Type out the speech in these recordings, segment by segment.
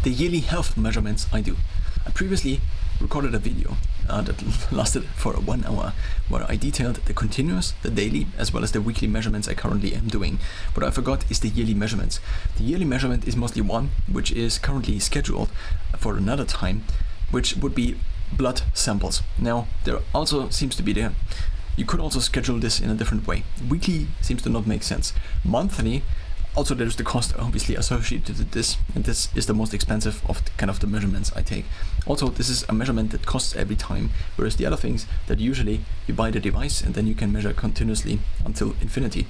the yearly health measurements I do. I previously recorded a video that lasted for 1 hour where I detailed the continuous, the daily, as well as the weekly measurements I currently am doing. What I forgot is the yearly measurements. The yearly measurement is mostly one which is currently scheduled for another time, which would be blood samples. Now, there also seems to be you could also schedule this in a different way. Weekly seems to not make sense. Monthly, also there's the cost obviously associated with this, and this is the most expensive of the measurements I take. Also, this is a measurement that costs every time, whereas the other things that usually you buy the device and then you can measure continuously until infinity.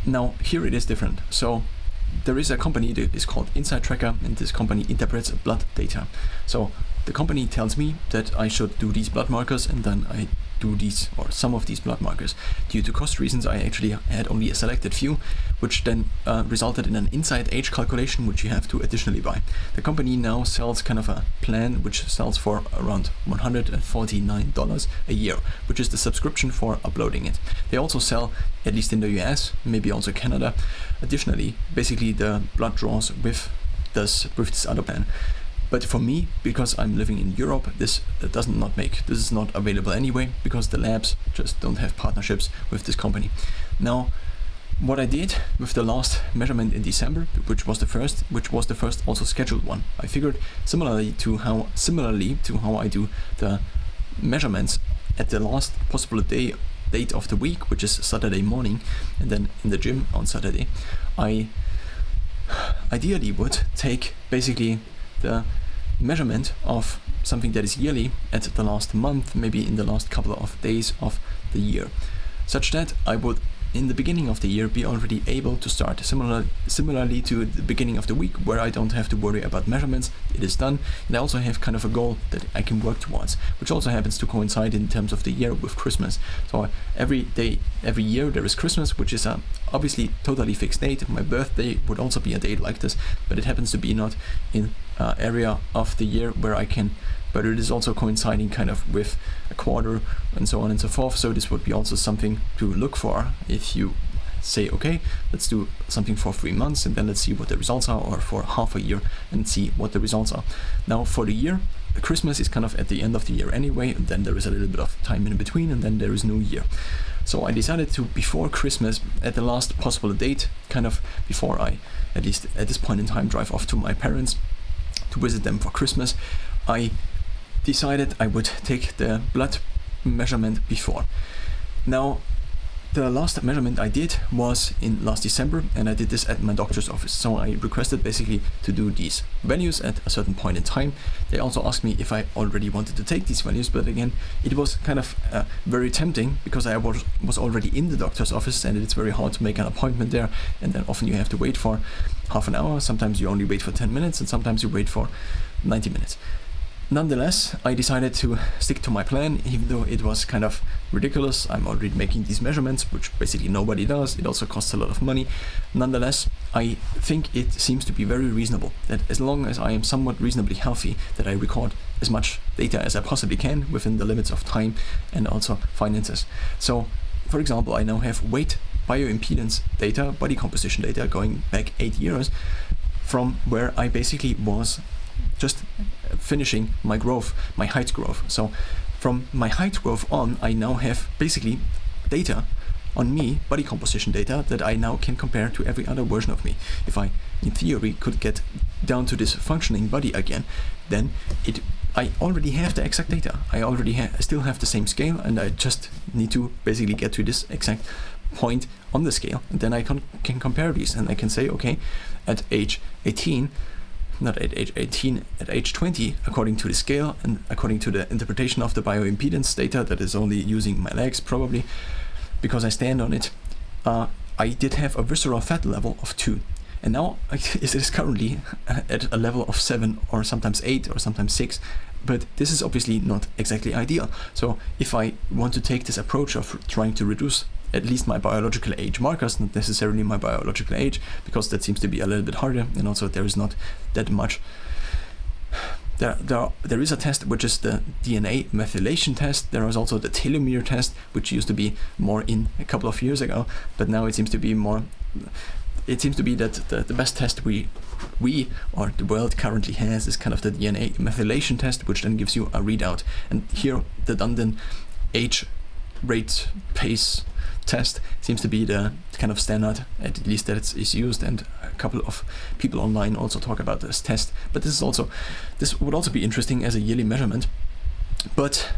Now, here it is different. So there is a company that is called Inside Tracker, and this company interprets blood data. So the company tells me that I should do these blood markers, and then I do these or some of these blood markers. Due to cost reasons, I actually had only a selected few, which then resulted in an inside age calculation, which you have to additionally buy. The company now sells kind of a plan which sells for around $149 a year, which is the subscription for uploading it. They also sell, at least in the US, maybe also Canada, additionally, basically the blood draws with this other plan. But for me, because I'm living in Europe, this is not available anyway, because the labs just don't have partnerships with this company. Now, what I did with the last measurement in December, which was the first also scheduled one, I figured similarly to how I do the measurements at the last possible date of the week, which is Saturday morning, and then in the gym on Saturday, I ideally would take basically the measurement of something that is yearly at the last month, maybe in the last couple of days of the year, such that I would in the beginning of the year be already able to start similarly to the beginning of the week, where I don't have to worry about measurements. It is done, and I also have kind of a goal that I can work towards, which also happens to coincide in terms of the year with Christmas. So every year there is Christmas, which is a obviously totally fixed date. My birthday would also be a date like this, but it happens to be not in area of the year where I can, but it is also coinciding kind of with a quarter and so on and so forth. So this would be also something to look for if you say, okay, let's do something for 3 months and then let's see what the results are, or for half a year and see what the results are. Now for the year, Christmas is kind of at the end of the year anyway, and then there is a little bit of time in between, and then there is New Year. So I decided to, before Christmas, at the last possible date, kind of before I, at least at this point in time, drive off to my parents to visit them for Christmas, I decided I would take the blood measurement before. Now, the last measurement I did was in last December, and I did this at my doctor's office. So I requested basically to do these values at a certain point in time. They also asked me if I already wanted to take these values, but again, it was kind of very tempting, because I was already in the doctor's office, and it's very hard to make an appointment there, and then often you have to wait for half an hour. Sometimes you only wait for 10 minutes, and sometimes you wait for 90 minutes. Nonetheless, I decided to stick to my plan, even though it was kind of ridiculous. I'm already making these measurements, which basically nobody does. It also costs a lot of money. Nonetheless, I think it seems to be very reasonable that as long as I am somewhat reasonably healthy, that I record as much data as I possibly can within the limits of time and also finances. So, for example, I now have weight, bioimpedance data, body composition data going back 8 years, from where I basically was just finishing my growth, my height growth. So from my height growth on, I now have basically data on me, body composition data, that I now can compare to every other version of me. If I, in theory, could get down to this functioning body again, then I already have the exact data. I still have the same scale, and I just need to basically get to this exact point on the scale, and then I can compare these, and I can say, okay, at age 18, not at age 18, at age 20, according to the scale and according to the interpretation of the bioimpedance data that is only using my legs probably, because I stand on it, I did have a visceral fat level of 2. And now it is currently at a level of 7, or sometimes 8, or sometimes 6. But this is obviously not exactly ideal. So if I want to take this approach of trying to reduce at least my biological age markers, not necessarily my biological age, because that seems to be a little bit harder, and also there is not that much. There is a test which is the DNA methylation test. There is also the telomere test, which used to be more in a couple of years ago, but now it seems to be more it seems to be that the best test we or the world currently has is kind of the DNA methylation test, which then gives you a readout. And here the London age rate pace test seems to be the kind of standard, at least that is used, and a couple of people online also talk about this test. But this would also be interesting as a yearly measurement. But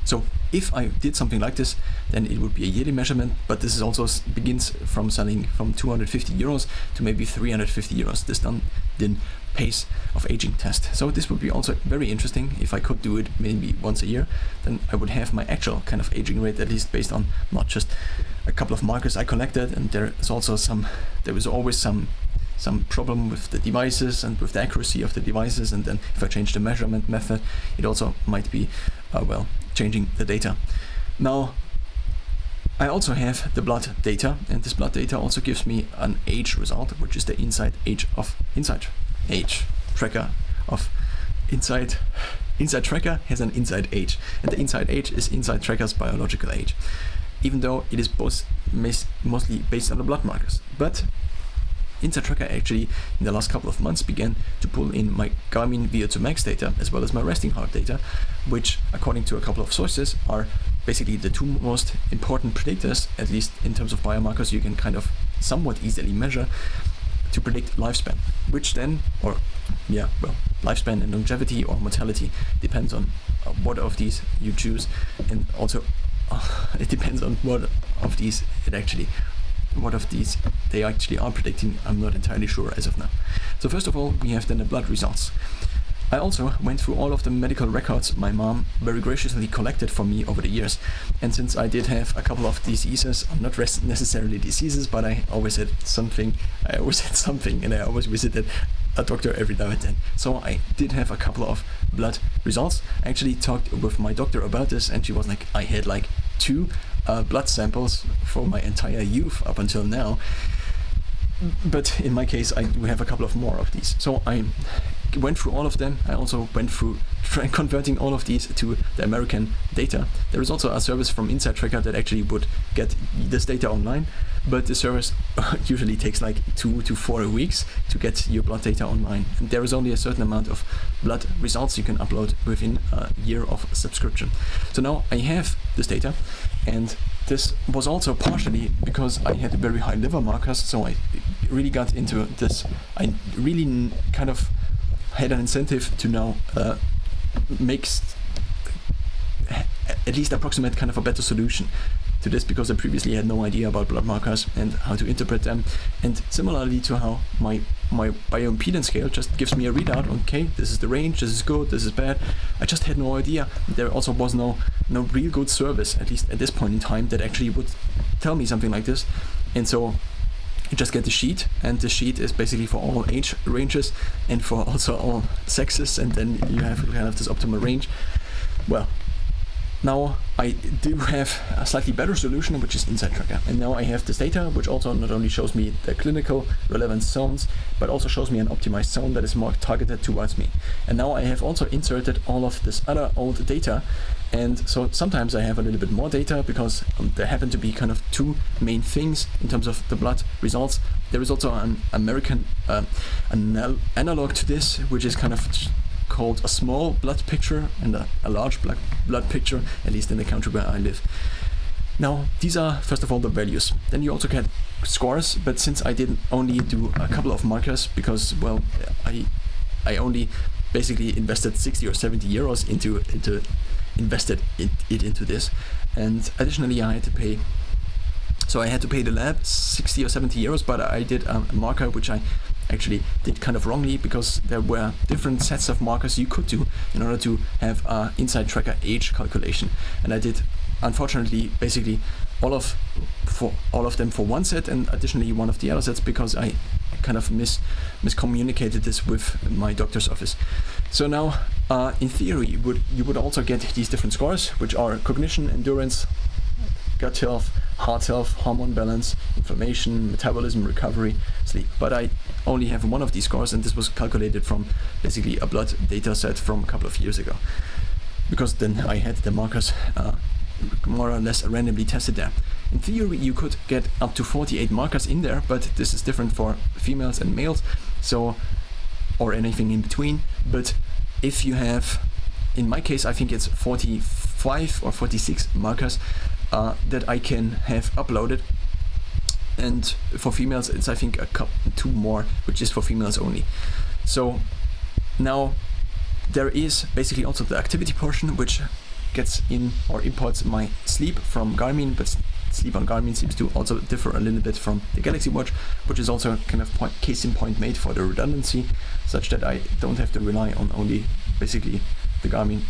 so if I did something like this, then it would be a yearly measurement, but this is also begins from selling from 250 euros to maybe 350 euros, this London pace of aging test. So this would be also very interesting. If I could do it maybe once a year, then I would have my actual kind of aging rate, at least based on not just a couple of markers I collected. And there was always some problem with the devices and with the accuracy of the devices, and then if I change the measurement method, it also might be changing the data. Now I also have the blood data, and this blood data also gives me an age result, which is the inside tracker of inside tracker has an inside age, and the inside age is inside tracker's biological age, even though it is mostly based on the blood markers. But Inside Tracker actually in the last couple of months began to pull in my Garmin VO2 Max data as well as my resting heart data, which according to a couple of sources are basically the two most important predictors, at least in terms of biomarkers you can kind of somewhat easily measure to predict lifespan, which then, lifespan and longevity or mortality depends on what of these you choose, and also it depends on what of these they actually are predicting. I'm not entirely sure as of now. So first of all, we have then the blood results. I also went through all of the medical records my mom very graciously collected for me over the years. And since I did have a couple of diseases, not necessarily diseases, but I always had something, and I always visited a doctor every now and then. So I did have a couple of blood results. I actually talked with my doctor about this, and she was like, I had like 2 blood samples for my entire youth up until now. But in my case, we have a couple of more of these. So I went through all of them. I also went through converting all of these to the American data. There is also a service from Inside Tracker that actually would get this data online, but the service usually takes like 2 to 4 weeks to get your blood data online. And there is only a certain amount of blood results you can upload within a year of subscription. So now I have this data, and this was also partially because I had very high liver markers, so I really got into this. I really kind of had an incentive to now make at least approximate kind of a better solution to this, because I previously had no idea about blood markers and how to interpret them. And similarly to how my bioimpedance scale just gives me a readout, okay, this is the range, this is good, this is bad. I just had no idea. There also was no real good service, at least at this point in time, that actually would tell me something like this. And so you just get the sheet, and the sheet is basically for all age ranges and for also all sexes, and then you have kind of this optimal range. Well, now I do have a slightly better solution, which is Inside Tracker. And now I have this data, which also not only shows me the clinical relevant zones, but also shows me an optimized zone that is more targeted towards me. And now I have also inserted all of this other old data. And so sometimes I have a little bit more data because there happen to be kind of 2 main things in terms of the blood results. There is also an American analog to this, which is kind of called a small blood picture and a large blood picture, at least in the country where I live. Now, these are first of all the values. Then you also get scores, but since I didn't only do a couple of markers, because I only basically invested 60 or 70 euros into this, and additionally I had to pay. So I had to pay the lab 60 or 70 euros, but I did a marker which I actually did kind of wrongly, because there were different sets of markers you could do in order to have a Inside Tracker age calculation. And I did, unfortunately, basically all of them for one set, and additionally one of the other sets, because I kind of miscommunicated this with my doctor's office. So now, in theory, you would also get these different scores, which are cognition, endurance, gut health, heart health, hormone balance, inflammation, metabolism, recovery, sleep. But I only have one of these scores, and this was calculated from basically a blood data set from a couple of years ago, because then I had the markers more or less randomly tested there. In theory, you could get up to 48 markers in there, but this is different for females and males, so, or anything in between. But if you have, in my case, I think it's 45 or 46 markers that I can have uploaded. And for females, it's I think two more, which is for females only. So now there is basically also the activity portion, which gets in or imports my sleep from Garmin, but sleep on Garmin seems to also differ a little bit from the Galaxy Watch, which is also kind of case in point made for the redundancy, such that I don't have to rely on only basically the Garmin.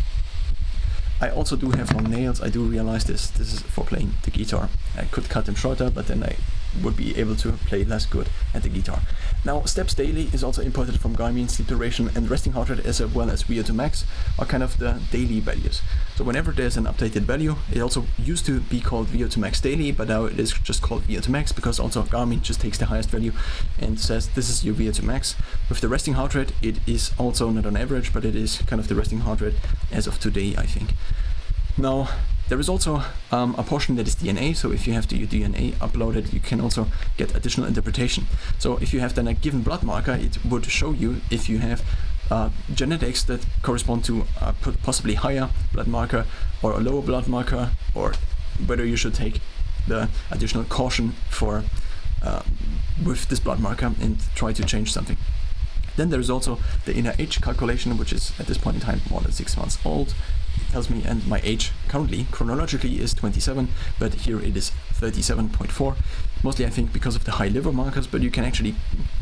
I also do have long nails. I do realize this is for playing the guitar. I could cut them shorter, but then I would be able to play less good at the guitar. Now, steps daily is also imported from Garmin. Sleep duration and resting heart rate, as well as VO2 max, are kind of the daily values. So whenever there's an updated value, it also used to be called VO2 max daily, but now it is just called VO2 max, because also Garmin just takes the highest value and says this is your VO2 max. With the resting heart rate, it is also not on average, but it is kind of the resting heart rate as of today, I think. Now, there is also a portion that is DNA, so if you have your DNA uploaded, you can also get additional interpretation. So if you have then a given blood marker, it would show you if you have genetics that correspond to a possibly higher blood marker or a lower blood marker, or whether you should take the additional caution for with this blood marker and try to change something. Then there is also the inner age calculation, which is at this point in time more than 6 months old. It tells me, and my age currently, chronologically, is 27, but here it is 37.4. Mostly I think because of the high liver markers, but you can actually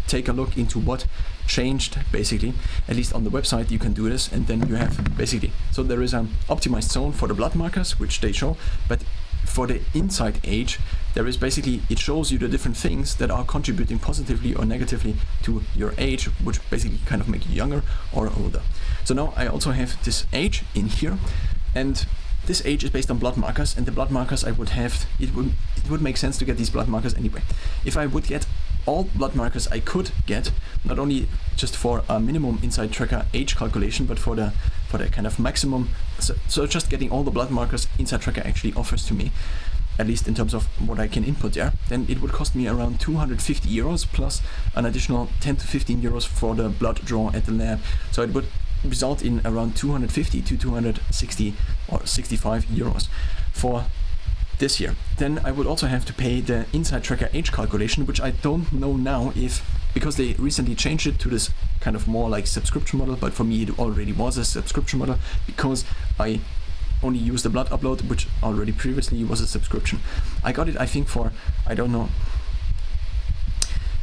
take a look into what changed, basically. At least on the website you can do this, and then you have basically, so there is an optimized zone for the blood markers, which they show, but for the inside age, there is basically, it shows you the different things that are contributing positively or negatively to your age, which basically kind of make you younger or older. So now I also have this age in here, and this age is based on blood markers, and the blood markers I would have, it would make sense to get these blood markers anyway. If I would get all blood markers I could get, not only just for a minimum inside tracker age calculation, but for the kind of maximum, so just getting all the blood markers inside tracker actually offers to me, at least in terms of what I can input there, then it would cost me around 250 euros plus an additional 10 to 15 euros for the blood draw at the lab. So it would result in around 250 to 260 or 65 euros for this year. Then I would also have to pay the inside tracker age calculation, which I don't know now if, because they recently changed it to this kind of more like subscription model, but for me it already was a subscription model because I only use the blood upload, which already previously was a subscription. I got it, I think, for, I don't know,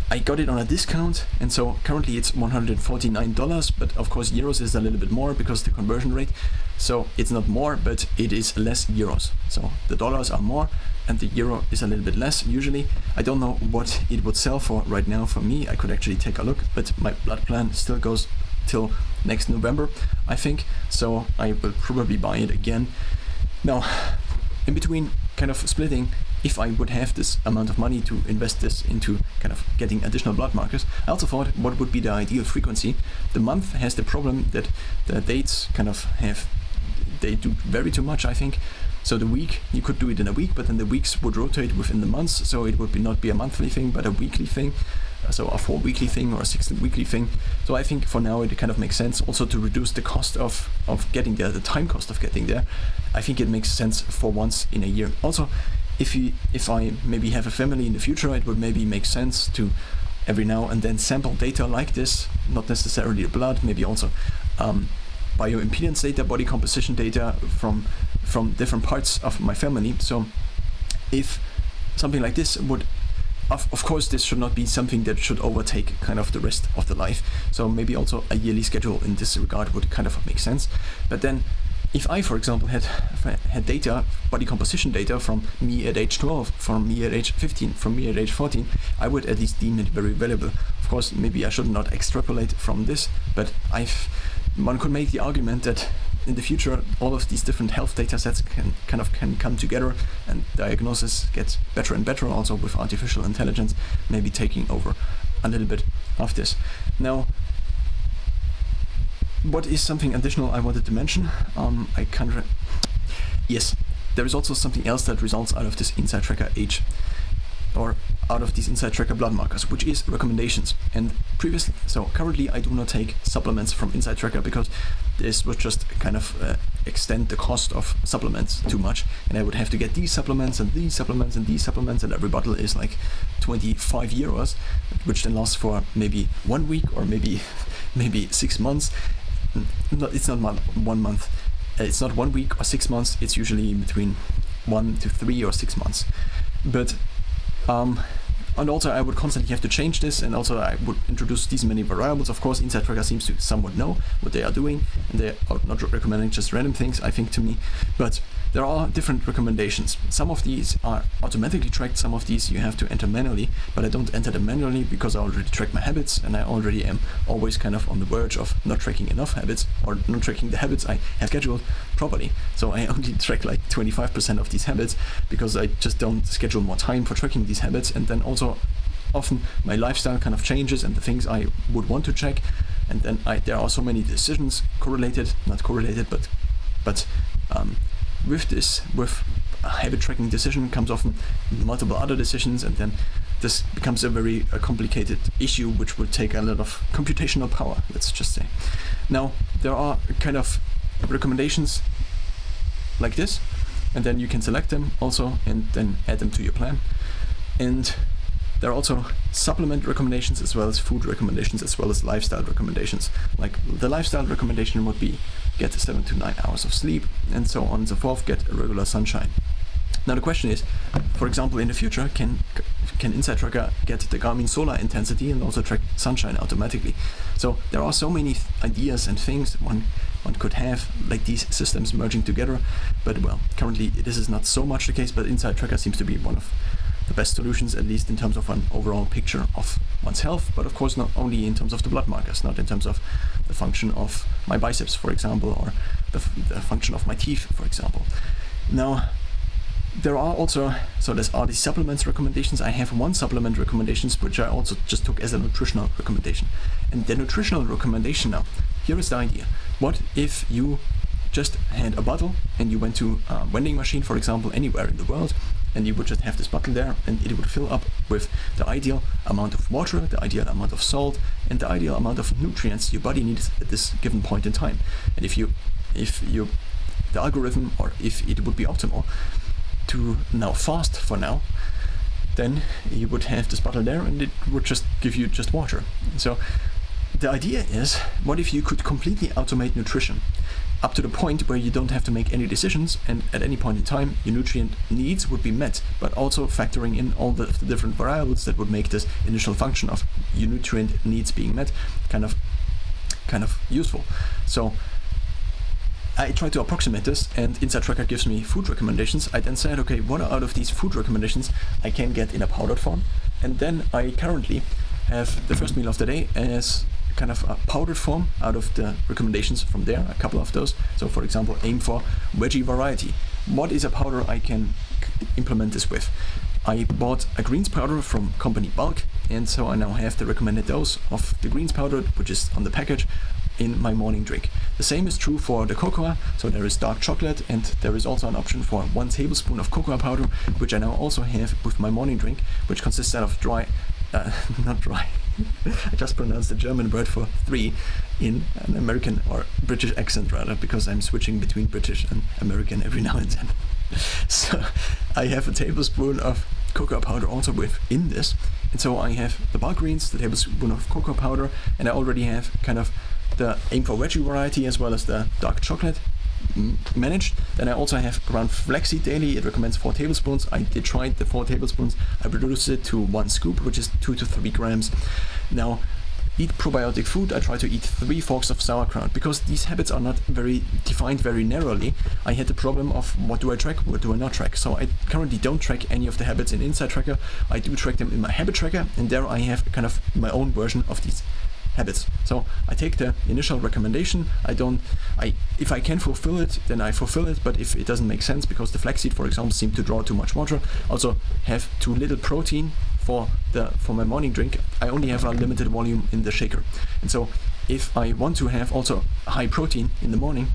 I got it on a discount, and so currently it's $149, but of course euros is a little bit more because the conversion rate, so it's not more, but it is less euros. So the dollars are more and the euro is a little bit less usually. I don't know what it would sell for right now for me. I could actually take a look, but my blood plan still goes till next November, I think, so I will probably buy it again. Now, in between kind of splitting, if I would have this amount of money to invest this into kind of getting additional blood markers, I also thought what would be the ideal frequency. The month has the problem that the dates kind of they do vary too much, I think. So the week, you could do it in a week, but then the weeks would rotate within the months, so it would not be a monthly thing, but a weekly thing. So a 4-weekly thing or a 6-weekly thing. So I think for now it kind of makes sense also to reduce the cost of getting there, the time cost of getting there. I think it makes sense for once in a year. Also, if I maybe have a family in the future, it would maybe make sense to every now and then sample data like this, not necessarily the blood, maybe also bioimpedance data, body composition data from different parts of my family. So if something like this would, of course, this should not be something that should overtake kind of the rest of the life. So maybe also a yearly schedule in this regard would kind of make sense. But then if I, for example, had data, body composition data from me at age 12, from me at age 15, from me at age 14, I would at least deem it very valuable. Of course, maybe I should not extrapolate from this, but one could make the argument that in the future, all of these different health data sets can come together, and diagnosis gets better and better, also with artificial intelligence maybe taking over a little bit of this. Now, what is something additional I wanted to mention? Yes, there is also something else that results out of this Inside Tracker age, or out of these Inside Tracker blood markers, which is recommendations. And previously, so currently I do not take supplements from Inside Tracker because this would just kind of extend the cost of supplements too much, and I would have to get these supplements and these supplements and these supplements, and every bottle is like 25 euros, which then lasts for maybe 1 week or maybe 6 months. No, it's not 1 month. It's not 1 week or 6 months. It's usually between 1 to 3 or 6 months. But and also I would constantly have to change this, and also I would introduce these many variables. Of course, Inside Tracker seems to somewhat know what they are doing, and they are not recommending just random things, I think, to me. But there are different recommendations. Some of these are automatically tracked, some of these you have to enter manually, but I don't enter them manually because I already track my habits, and I already am always kind of on the verge of not tracking enough habits, or not tracking the habits I have scheduled properly. So I only track like 25% of these habits because I just don't schedule more time for tracking these habits. And then also often my lifestyle kind of changes and the things I would want to check, and then there are so many decisions not correlated, but with habit tracking decision comes often multiple other decisions, and then this becomes a very complicated issue, which will take a lot of computational power, let's just say. Now, there are kind of recommendations like this, and then you can select them also and then add them to your plan. And there are also supplement recommendations, as well as food recommendations, as well as lifestyle recommendations. Like the lifestyle recommendation would be get 7 to 9 hours of sleep, and so on and so forth, get regular sunshine. Now the question is, for example, in the future, can Inside Tracker get the Garmin solar intensity and also track sunshine automatically? So there are so many ideas and things one could have, like these systems merging together. But well, currently this is not so much the case, but Inside Tracker seems to be one of the best solutions, at least in terms of an overall picture of one's health, but of course not only in terms of the blood markers, not in terms of the function of my biceps, for example, or the function of my teeth, for example. Now, there are also, so there's all these supplements recommendations. I have one supplement recommendations, which I also just took as a nutritional recommendation. And the nutritional recommendation now, here is the idea. What if you just had a bottle and you went to a vending machine, for example, anywhere in the world, and you would just have this bottle there, and it would fill up with the ideal amount of water, the ideal amount of salt, and the ideal amount of nutrients your body needs at this given point in time. And if the algorithm, or if it would be optimal to now fast for now, then you would have this bottle there, and it would just give you just water. So the idea is, what if you could completely automate nutrition up to the point where you don't have to make any decisions, and at any point in time your nutrient needs would be met, but also factoring in all the different variables that would make this initial function of your nutrient needs being met kind of useful. So I tried to approximate this, and Inside Tracker gives me food recommendations. I then said, okay, what out of these food recommendations I can get in a powdered form? And then I currently have the first meal of the day as kind of a powdered form out of the recommendations from there, a couple of those. So for example, aim for veggie variety. What is a powder I can implement this with? I bought a greens powder from company Bulk, and so I now have the recommended dose of the greens powder, which is on the package, in my morning drink. The same is true for the cocoa. So there is dark chocolate, and there is also an option for 1 tablespoon of cocoa powder, which I now also have with my morning drink, which consists out of not dry, I just pronounced the German word for 3 in an American or British accent, rather, because I'm switching between British and American every now and then. So I have a tablespoon of cocoa powder also within this, and so I have the Bulk greens, the tablespoon of cocoa powder, and I already have kind of the aim for veggie variety as well as the dark chocolate managed. Then I also have ground flaxseed daily. It recommends 4 tablespoons. I did try the 4 tablespoons. I reduced it to 1 scoop, which is 2 to 3 grams. Now, eat probiotic food. I try to eat 3 forks of sauerkraut, because these habits are not very defined very narrowly. I had the problem of what do I track, what do I not track. So I currently don't track any of the habits in Inside Tracker. I do track them in my habit tracker, and there I have kind of my own version of these habits. So I take the initial recommendation. If I can fulfill it, then I fulfill it, but if it doesn't make sense, because the flaxseed, for example, seemed to draw too much water, also have too little protein for my morning drink, I only have a limited volume in the shaker. And so if I want to have also high protein in the morning,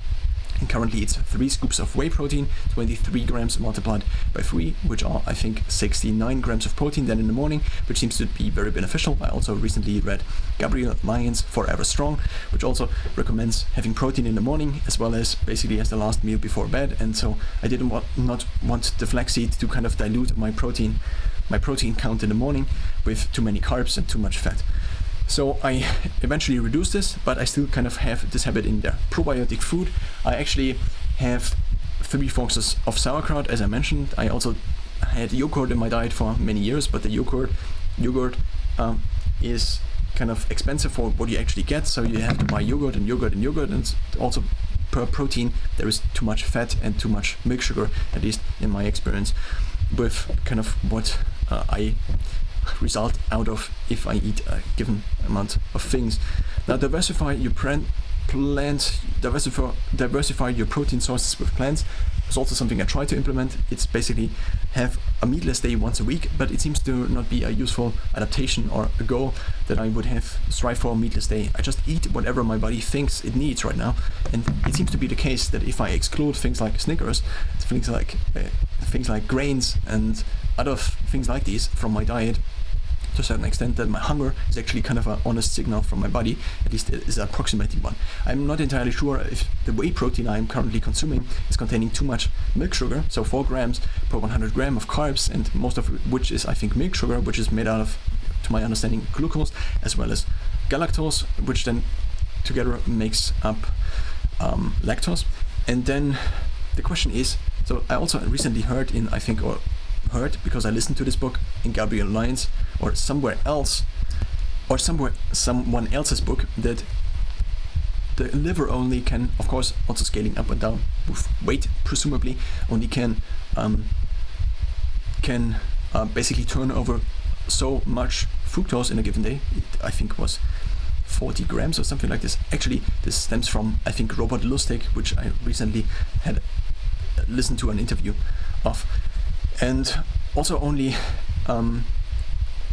And currently it's 3 scoops of whey protein, 23 grams multiplied by 3, which are I think 69 grams of protein then in the morning, which seems to be very beneficial. I also recently read Gabrielle Lyons' Forever Strong, which also recommends having protein in the morning as well as basically as the last meal before bed. And so I didn't not want the flaxseed to kind of dilute my protein count in the morning with too many carbs and too much fat. So I eventually reduced this, but I still kind of have this habit in there. Probiotic food, I actually have 3 forks of sauerkraut, as I mentioned. I also had yogurt in my diet for many years, but the yogurt is kind of expensive for what you actually get, so you have to buy yogurt, and also per protein there is too much fat and too much milk sugar, at least in my experience, with kind of what I result out of if I eat a given amount of things. Now diversify your diversify your protein sources with plants is also something I try to implement. It's basically have a meatless day once a week, but it seems to not be a useful adaptation or a goal that I would have strive for a meatless day. I just eat whatever my body thinks it needs right now, and it seems to be the case that if I exclude things like Snickers, things like grains and other things like these from my diet, to a certain extent, that my hunger is actually kind of an honest signal from my body, at least it is approximating one. I'm not entirely sure if the whey protein I'm currently consuming is containing too much milk sugar, so 4 grams per 100 gram of carbs, and most of which is I think milk sugar, which is made out of, to my understanding, glucose as well as galactose, which then together makes up lactose. And then the question is, so I also recently heard because I listened to this book in Gabrielle Lyons or someone else's book, that the liver only can, of course, also scaling up and down with weight, presumably, only can basically turn over so much fructose in a given day. I think was 40 grams or something like this. Actually, this stems from, I think, Robert Lustig, which I recently had listened to an interview of. And also only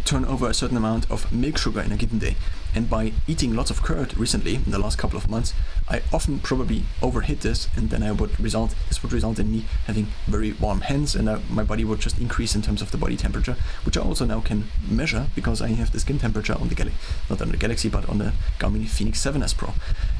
turn over a certain amount of milk sugar in a given day. And by eating lots of curd recently, in the last couple of months, I often probably overhit this, and then this would result in me having very warm hands, and my body would just increase in terms of the body temperature, which I also now can measure because I have the skin temperature on the not on the Galaxy, but on the Garmin Fenix 7S Pro.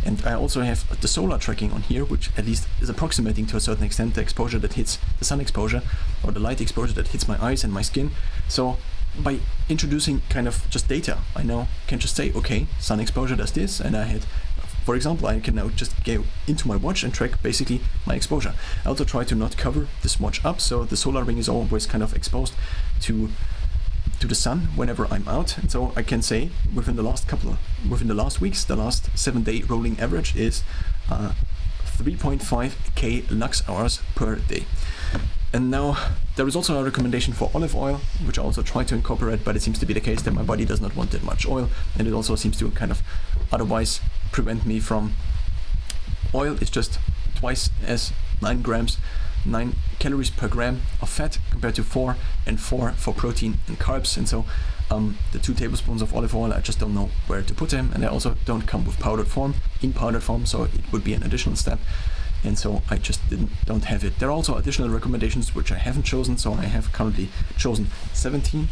And I also have the solar tracking on here, which at least is approximating to a certain extent the exposure that hits the sun exposure, or the light exposure that hits my eyes and my skin. So by introducing kind of just data, I now can just say, okay, sun exposure does this, and for example, I can now just go into my watch and track basically my exposure. I also try to not cover this watch up, so the solar ring is always kind of exposed to the sun whenever I'm out. And so I can say within the last weeks, the last 7-day rolling average is 3.5k lux hours per day. And now there is also a recommendation for olive oil, which I also try to incorporate, but it seems to be the case that my body does not want that much oil, and it also seems to kind of otherwise prevent me from oil. It's just twice as 9 calories per gram of fat compared to 4 for protein and carbs. And so the 2 tablespoons of olive oil, I just don't know where to put them, and they also don't come with powdered form, so it would be an additional step. And so I just don't have it. There are also additional recommendations which I haven't chosen, so I have currently chosen 17,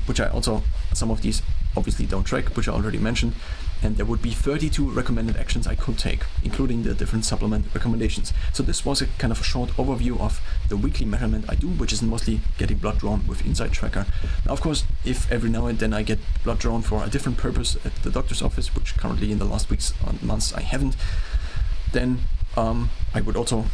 which I also, some of these obviously don't track, which I already mentioned, and there would be 32 recommended actions I could take, including the different supplement recommendations. So this was a kind of a short overview of the weekly measurement I do, which is mostly getting blood drawn with Insight Tracker. Now, of course, if every now and then I get blood drawn for a different purpose at the doctor's office, which currently in the last weeks or months I haven't, then I would also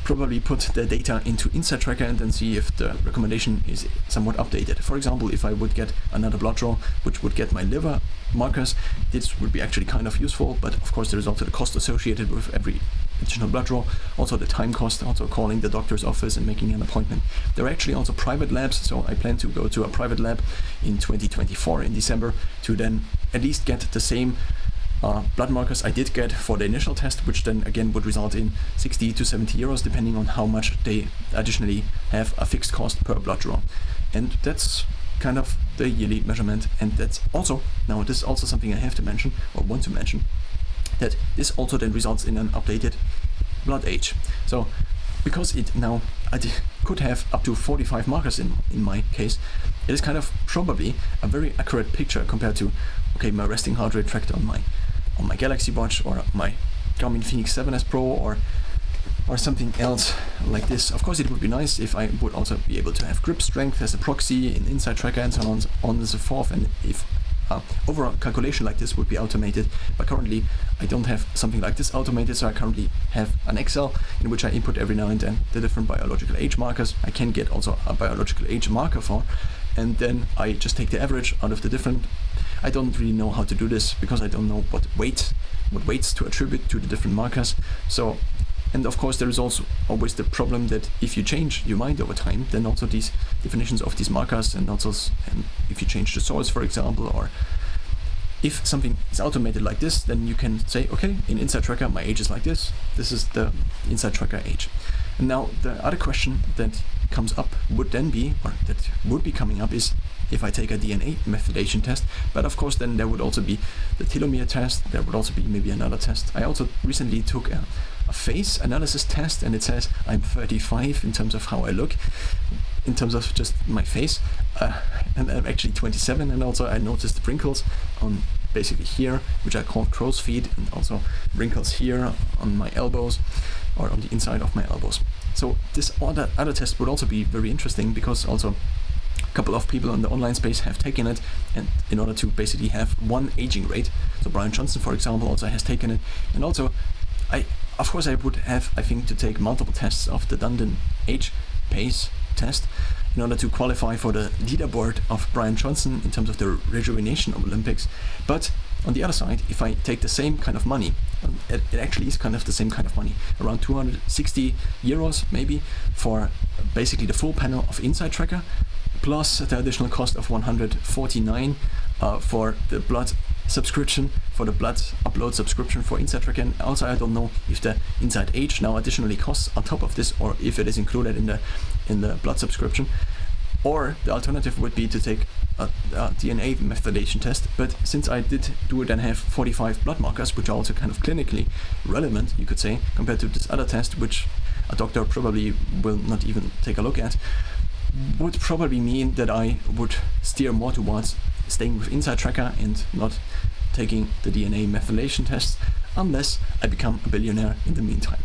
probably put the data into Insight Tracker and then see if the recommendation is somewhat updated. For example, if I would get another blood draw which would get my liver markers, this would be actually kind of useful, but of course there is also the cost associated with every additional blood draw, also the time cost, also calling the doctor's office and making an appointment. There are actually also private labs, so I plan to go to a private lab in 2024 in December to then at least get the same blood markers I did get for the initial test, which then again would result in 60 to 70 euros depending on how much they additionally have a fixed cost per blood draw. And that's kind of the yearly measurement. And that's also, now this is also something I have to mention or want to mention, that this also then results in an updated blood age. So because it now could have up to 45 markers in my case, it is kind of probably a very accurate picture compared to, okay, my resting heart rate tracked on my Galaxy Watch or my Garmin Fenix 7S Pro or something else like this. Of course, it would be nice if I would also be able to have grip strength as a proxy in Insight Tracker and so on and so forth, and if overall calculation like this would be automated. But currently I don't have something like this automated, so I currently have an Excel in which I input every now and then the different biological age markers. I can get also a biological age marker for, and then I just take the average out of the different. I don't really know how to do this because I don't know what weights to attribute to the different markers. So, and of course there is also always the problem that if you change your mind over time, then also these definitions of these markers and if you change the source, for example, or if something is automated like this, then you can say, okay, in Insight Tracker my age is like this. This is the Insight Tracker age. And now the other question that comes up would then be, or that would be coming up, is if I take a DNA methylation test. But of course then there would also be the telomere test, there would also be maybe another test. I also recently took a face analysis test, and it says I'm 35 in terms of how I look, in terms of just my face, and I'm actually 27, and also I noticed wrinkles on basically here, which are called crow's feet, and also wrinkles here on my elbows or on the inside of my elbows. So this other test would also be very interesting, because also a couple of people in the online space have taken it, and in order to basically have one aging rate. So Brian Johnson, for example, also has taken it, and also of course I would have, I think, to take multiple tests of the Dundon age pace test in order to qualify for the leaderboard of Brian Johnson in terms of the rejuvenation of Olympics. But on the other side, if I take the same kind of money, it actually is kind of the same kind of money, around 260 euros maybe, for basically the full panel of Insight Tracker, plus the additional cost of 149 for the blood subscription, for the blood upload subscription for Insight Tracker. And also I don't know if the Insight Age now additionally costs on top of this, or if it is included in the blood subscription. Or the alternative would be to take a DNA methylation test, but since I did do it and have 45 blood markers, which are also kind of clinically relevant, you could say, compared to this other test, which a doctor probably will not even take a look at, would probably mean that I would steer more towards staying with Insight Tracker and not taking the DNA methylation tests, unless I become a billionaire in the meantime.